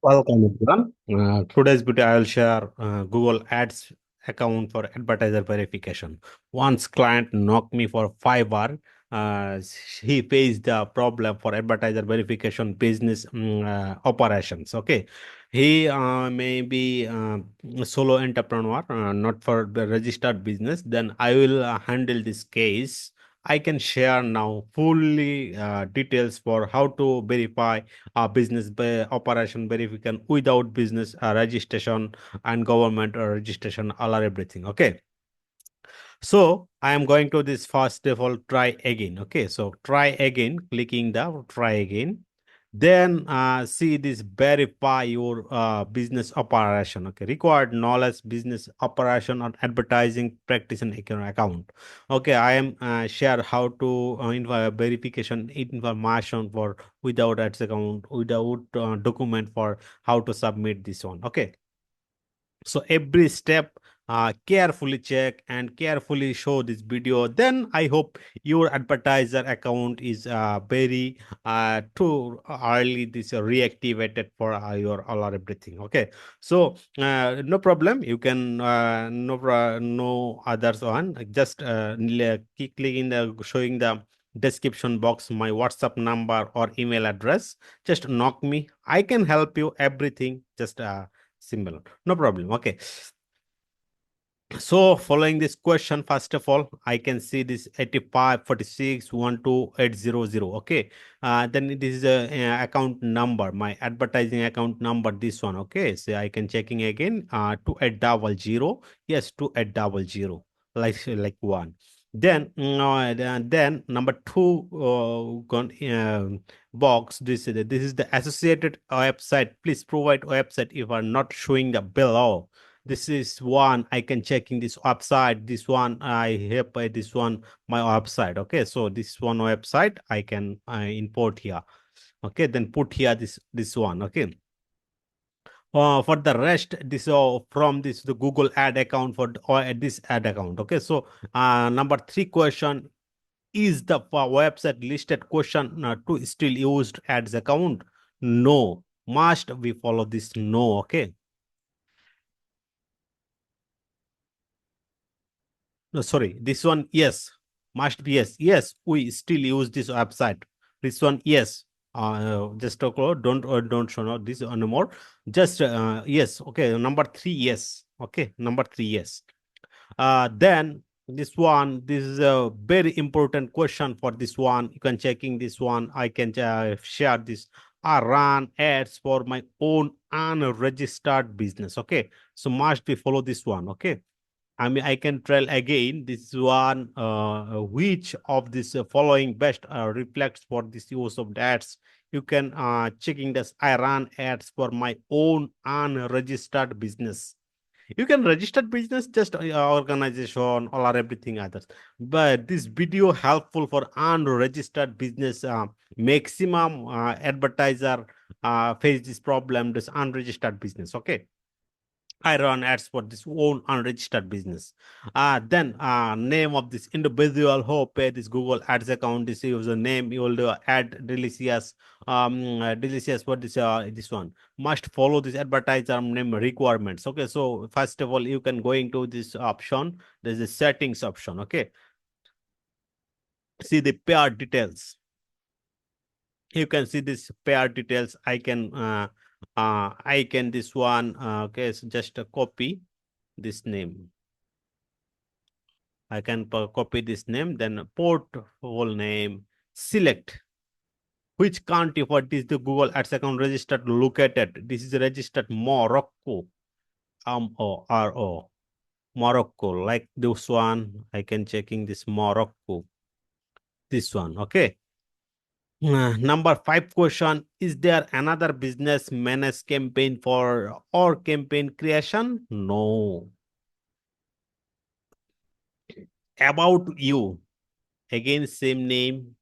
Welcome everyone. Today's video I will share Google Ads account for advertiser verification. Once client knocked me for 5 hours, he faced the problem for advertiser verification business operations. Okay, he may be a solo entrepreneur, not for the registered business. Then I will handle this case. I can share now fully details for how to verify business operation verification without business registration and government registration, all are everything. Okay, so I am going to this first of all try again. Okay, so try again, clicking the try again. Then see this verify your business operation. Okay, required knowledge business operation on advertising practice and account. Okay, I am share how to verification information for without ads account, without document for how to submit this one. Okay, so every step carefully check and carefully show this video. Then I hope your advertiser account is very too early this reactivated for your all or everything. Okay, so no problem, you can no others one, just click in the showing the description box my WhatsApp number or email address. Just knock me, I can help you everything, just similar, no problem. Okay, so following this question, first of all, I can see this 85 46 12800. Okay, then this is a account number, my advertising account number, this one. Okay, so I can checking again 2800. Yes, 2800, like one. Then then number two box, this is the associated website, please provide website if are not showing the below. This is one I can checking this website, this one I have by this one my website. Okay, so this one website I can import here. Okay, then put here this one. Okay, for the rest this from this the Google ad account for or this ad account. Okay, so number three question, is the website listed question to still used ads account? No, must we follow this? No. Okay, no, sorry. This one, yes. Must be yes. Yes, we still use this website. This one, yes. Just don't show no this anymore. Just yes. Okay. Number three, yes. Okay. Number three, yes. Then this one, this is a very important question for this one. You can checking this one. I can share this. I run ads for my own unregistered business. Okay. So must be follow this one. Okay, I mean, I can tell again this one, which of this following best reflects for this use of ads. You can checking this. I run ads for my own unregistered business. You can register business, just organization, all or everything others. But this video helpful for unregistered business. Maximum advertiser face this problem. This unregistered business. Okay, I run ads for this own unregistered business. Then name of this individual who pay this Google Ads account. This user name you will do add delicious delicious for this one must follow this advertiser name requirements. Okay, so first of all you can going to this option. There's a settings option. Okay, see the pair details. You can see this pair details. I can this one. Okay, so just copy this name. I can copy this name, then port whole name, select which country what is the Google Ads account registered located. This is registered Morocco, R-O, Morocco, like this one. I can checking this Morocco, this one. Okay. Number five question, is there another business managed campaign for or campaign creation? No. About you, again, same name.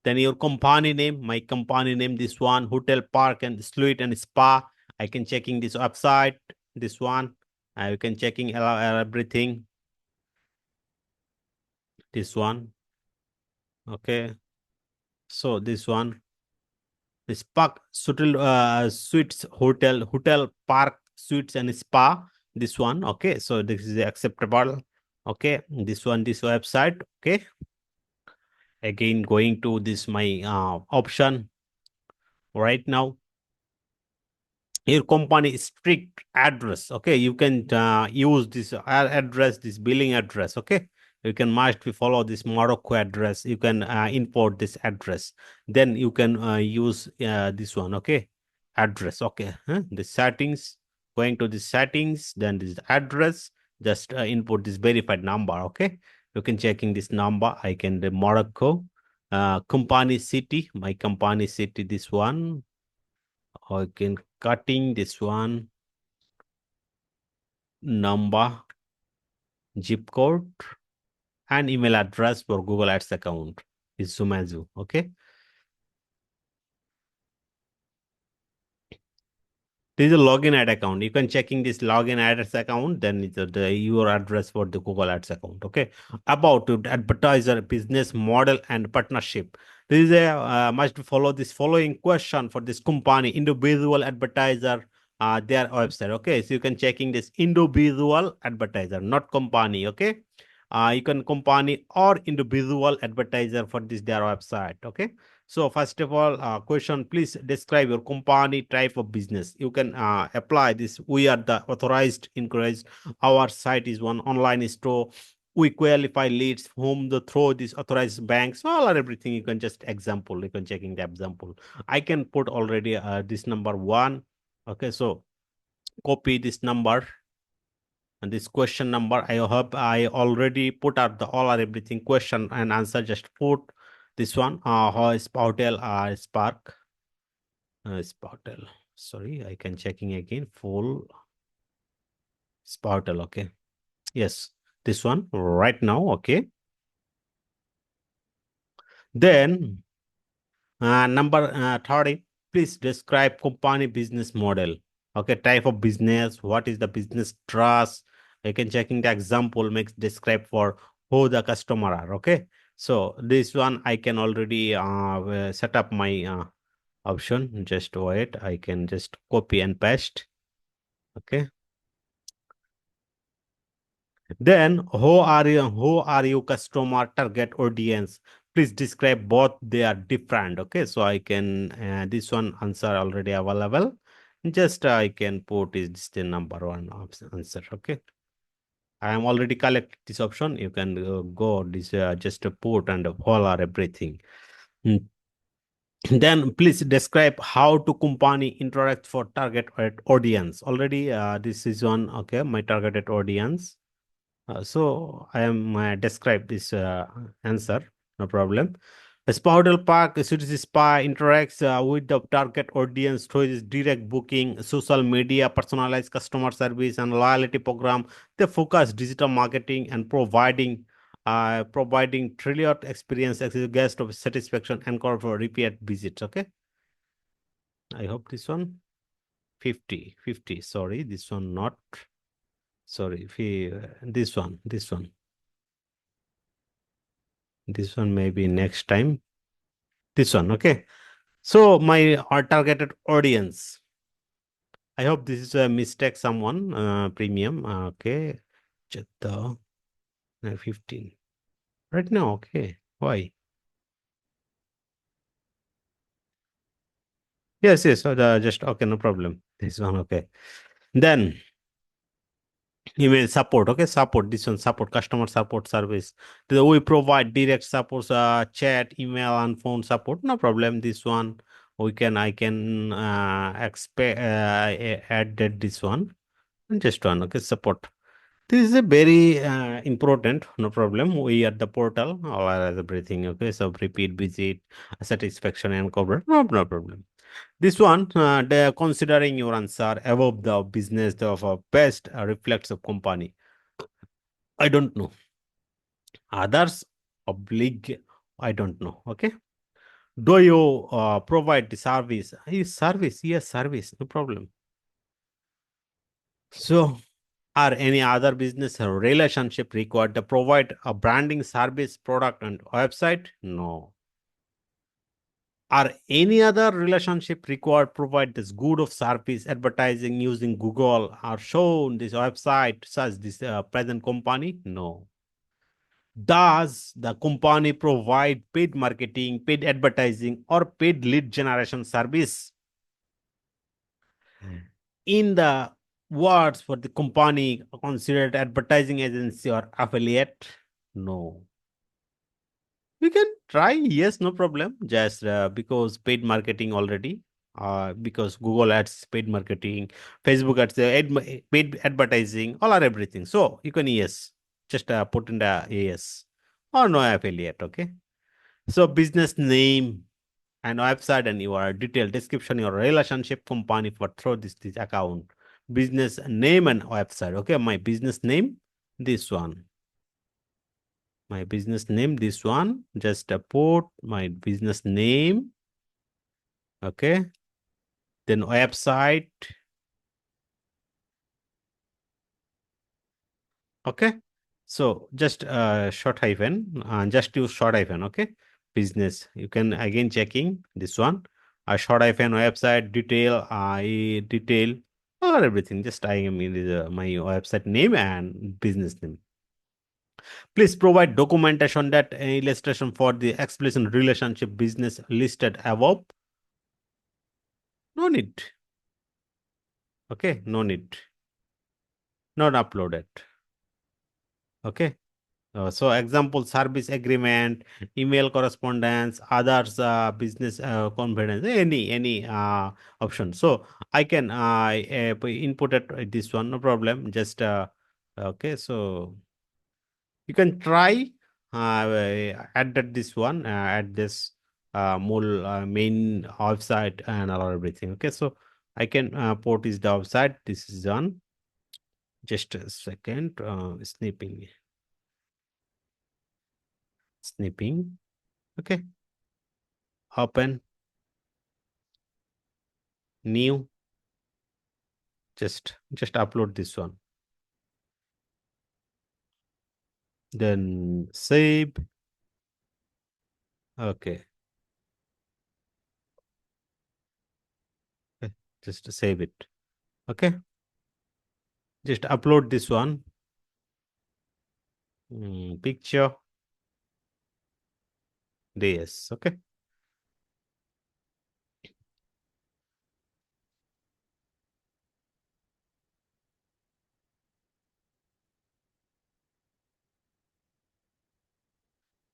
Then your company name, my company name, this one, hotel, park, and suite and spa. I can checking this website, this one. I can checking everything, this one. Okay. So this one. This park suites hotel park suites and spa. This one, okay. So this is acceptable. Okay, this website. Okay, again going to this my option right now. Your company strict address, okay, you can use this address, this billing address, okay. You can must follow this Morocco address. You can import this address, then you can use this one, okay, address, okay. The settings, going to the settings, then this address, just input this verified number, okay. You can checking this number. I can the Morocco company city, my company city, this one. I can cutting this one number, zip code, and email address for Google Ads account is Zumazu. Okay. This is a login ad account. You can checking this login ads account, then it's your address for the Google Ads account. Okay. About to advertiser business model and partnership. This is a must follow this following question for this company individual advertiser their website. Okay. So you can checking this individual advertiser, not company. Okay. You can company or individual advertiser for this their website. Okay. So first of all, question, please describe your company type of business. You can apply this. We are the authorized inquiries. Our site is one online store. We qualify leads whom the through this authorized banks, all or everything. You can just example. You can checking the example. I can put already this number one. Okay, so copy this number and this question number. I hope I already put out the all or everything question and answer. Just put this one. How is Hotel Spark? Spartel. Sorry, I can checking again. Full Spartel. Okay. Yes, this one right now. Okay. Then number 30. Please describe company business model. Okay, type of business. What is the business trust? I can checking the example makes describe for who the customer are. Okay. So this one I can already set up my option. Just wait. I can just copy and paste. Okay. Then who are you customer target audience? Please describe both, they are different. Okay, so I can this one answer already available. Just I can put is the number one answer. Okay, I am already collect this option. You can go this just put and all or everything. Mm. Then please describe how to company interact for target audience. Already this is one. Okay, my targeted audience. So I am describe this answer, no problem. A spa hotel park, city spa interacts with the target audience through this direct booking, social media, personalized customer service, and loyalty program. They focus digital marketing and providing tailored experience as a guest of satisfaction and call for repeat visits. Okay, I hope this one 50. Sorry, this one not. Sorry, this one maybe next time. This one, okay. So my targeted audience. I hope this is a mistake. Someone premium. Okay, check the 15 right now. Okay, why? Yes. So the just okay, no problem. This one, okay. Then email support, okay, support. This one support customer support service. We provide direct support, chat, email, and phone support. No problem. This one we can I can expect add that this one and just one. Okay, support. This is a very important, no problem. We are the portal, all are everything. Okay, so repeat visit, satisfaction, and cover. No problem. This one, they considering your answer above the business of a best reflects of company. I don't know. Others oblig. I don't know. Okay. Do you provide the service? Service, yes, service, no problem. So or any other business or relationship required to provide a branding service, product, and website? No. Are any other relationship required provide this good of service advertising using Google or shown this website such this present company? No. Does the company provide paid marketing, paid advertising, or paid lead generation service? In the words for the company considered advertising agency or affiliate? No. We can try, yes, no problem. Just because paid marketing already, because Google ads, paid marketing, Facebook ads, paid advertising, all are everything. So you can yes, just put in the yes or no affiliate. Okay. So business name and website and your detailed description, your relationship company for through this account. Business name and website. Okay, my business name, this one. My business name, this one. Just put my business name. Okay. Then website. Okay. So just short hyphen, just use short hyphen. Okay. Business. You can again checking this one. A short hyphen website detail, detail, or everything. Just I am in my website name and business name. Please provide documentation that illustration for the explicit relationship business listed above. No need. Okay, no need. Not uploaded. Okay. So example service agreement, email correspondence, others business confidence, any option. So I can input it this one, no problem. Just okay. So you can try add that this one add this mul main website and all everything. Okay. So I can port is the website. This is done. Just a second. Snipping. Okay. Open new. Just upload this one. Then save. Okay. Okay. Just save it. Okay. Just upload this one. Picture. This. Okay.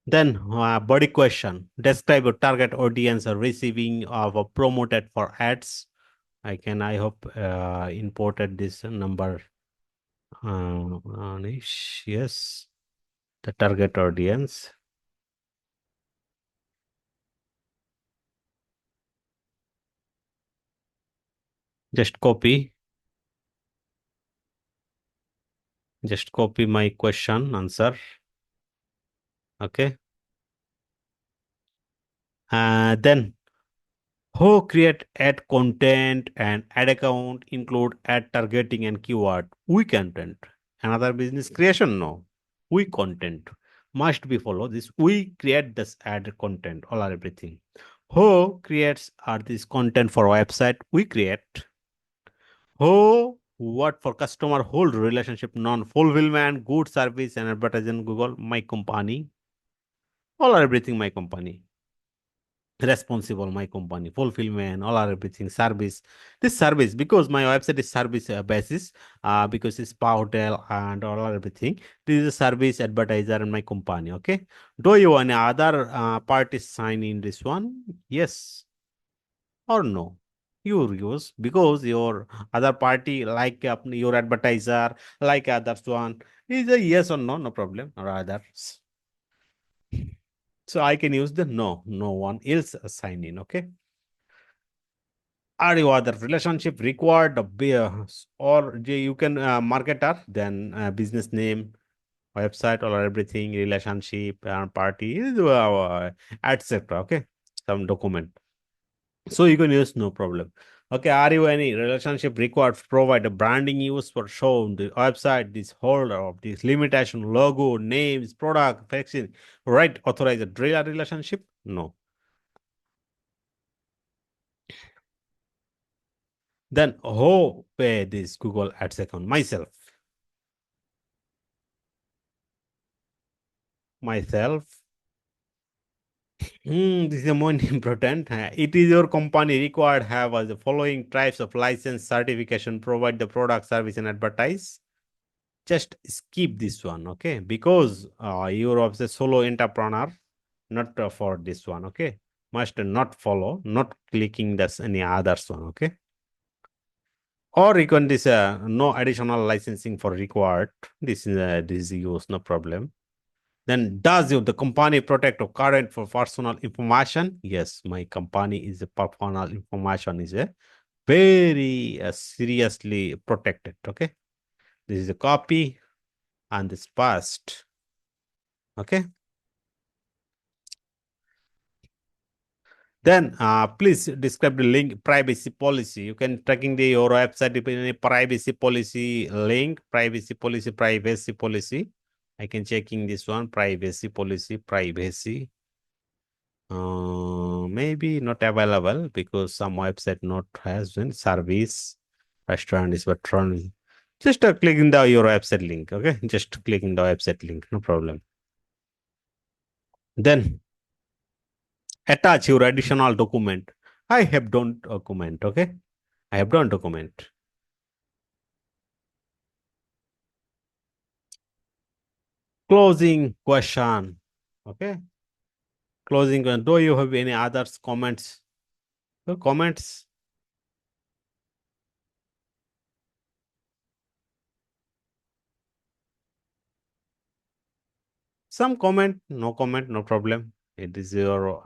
Then body question. Describe your target audience or receiving of a promoted for ads. I hope imported this number. Anish, yes. The target audience. Just copy. Just copy my question answer. Okay. Then who create ad content and ad account include ad targeting and keyword. We content. Another business creation? No. We content. Must be follow this. We create this ad content, all or everything. Who creates are this content for website? We create. Who what for customer hold relationship non-fulfillment, good service and advertising Google, my company. All or everything my company. Responsible my company fulfillment all are everything service this service because my website is service basis because it's spa hotel and all are everything this is a service advertiser and my company. Okay, do you any other parties sign in this one? Yes or no? You use because your other party like your advertiser like others one is a yes or no, no problem or others. So I can use the no one else sign in. Okay, are you other relationship required or you can marketer then business name website or everything relationship party etc. Okay, some document so you can use no problem. Okay, are you any relationship required to provide a branding use for show on the website this holder of this limitation logo names product vaccine right authorized dealer relationship? No. Then who pay this Google Ads account? Myself. Myself. This is the most important. It is your company required have the following types of license certification, provide the product, service, and advertise. Just skip this one, okay? Because you're of the solo entrepreneur, not for this one, okay? Must not follow, not clicking this any others one, okay? Or you can this no additional licensing for required. This is use no problem. Then does the company protect or current for personal information? Yes, my company is a personal information is a very seriously protected. Okay, this is a copy and this past. Okay, then please describe the link privacy policy. You can tracking the your website depending on privacy policy link, privacy policy. I can checking this one privacy. Maybe not available because some website not has been service restaurant is restaurant. Just click in the your website link. Okay, just click in the website link. No problem. Then attach your additional document. I have done document. Okay, I have done document. Closing question. Okay, closing. Do you have any others comments? Comments. Some comment. No comment. No problem. It is your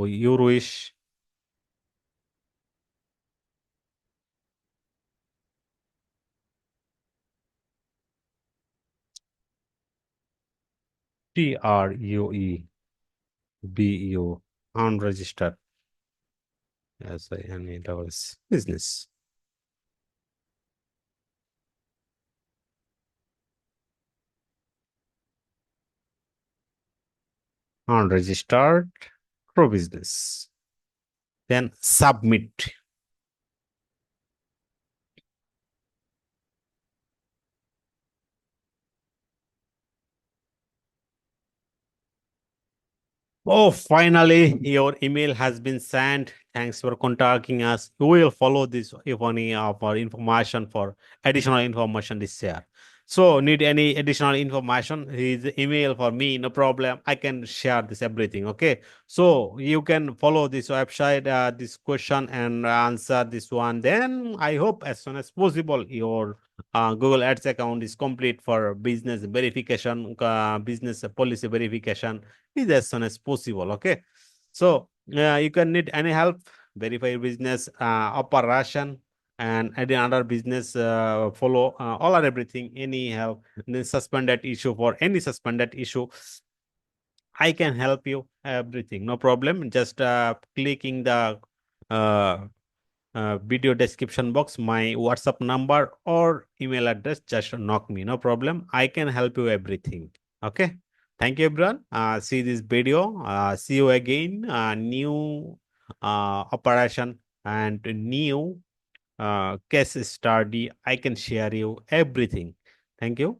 your wish. TRUEBU unregistered as any dollars business. Unregistered pro business. Then submit. Oh, finally, your email has been sent. Thanks for contacting us. We will follow this if any of our information for additional information is share. So, need any additional information? His email for me, no problem. I can share this everything. Okay. So you can follow this website, this question and answer this one. Then I hope as soon as possible your Google Ads account is complete for business verification, business policy verification is as soon as possible. Okay. So you can need any help, verify your business operation and any other business follow all or everything, any help, then suspended issue for any suspended issue. I can help you everything. No problem. Just clicking the uh, video description box, my WhatsApp number or email address, just knock me. No problem. I can help you everything. Okay. Thank you, everyone. See this video. See you again. New operation and new case study. I can share you everything. Thank you.